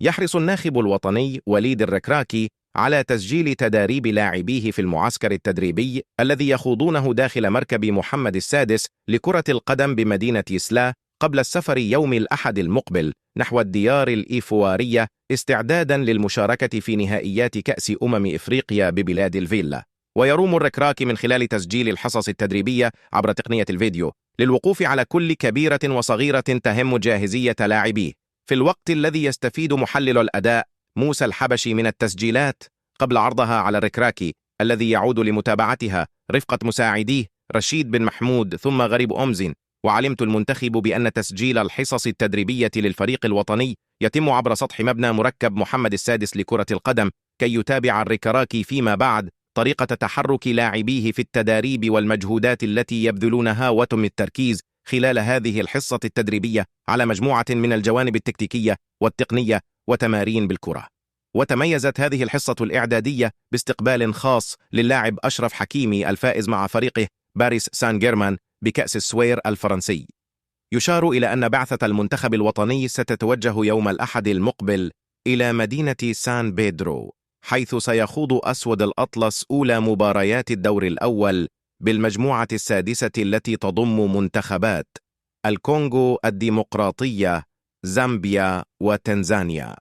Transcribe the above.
يحرص الناخب الوطني وليد الركراكي على تسجيل تداريب لاعبيه في المعسكر التدريبي الذي يخوضونه داخل مركب محمد السادس لكرة القدم بمدينة إسلا قبل السفر يوم الأحد المقبل نحو الديار الإيفوارية استعدادا للمشاركة في نهائيات كأس إفريقيا ببلاد الفيلا. ويروم الركراكي من خلال تسجيل الحصص التدريبية عبر تقنية الفيديو للوقوف على كل كبيرة وصغيرة تهم جاهزية لاعبيه، في الوقت الذي يستفيد محلل الأداء موسى الحبشي من التسجيلات قبل عرضها على الركراكي الذي يعود لمتابعتها رفقة مساعديه رشيد بن محمود ثم غريب أمزين. وعلمت المنتخب بأن تسجيل الحصص التدريبية للفريق الوطني يتم عبر سطح مبنى مركب محمد السادس لكرة القدم كي يتابع الركراكي فيما بعد طريقة تحرك لاعبيه في التداريب والمجهودات التي يبذلونها وتم التركيز خلال هذه الحصة التدريبية على مجموعة من الجوانب التكتيكية والتقنية وتمارين بالكرة. وتميزت هذه الحصة الإعدادية باستقبال خاص للاعب أشرف حكيمي الفائز مع فريقه باريس سان جيرمان بكأس السوير الفرنسي. يشار إلى أن بعثة المنتخب الوطني ستتوجه يوم الأحد المقبل إلى مدينة سان بيدرو، حيث سيخوض أسود الأطلس أولى مباريات الدور الأول بالمجموعة السادسة التي تضم منتخبات الكونغو الديمقراطية، زامبيا وتنزانيا.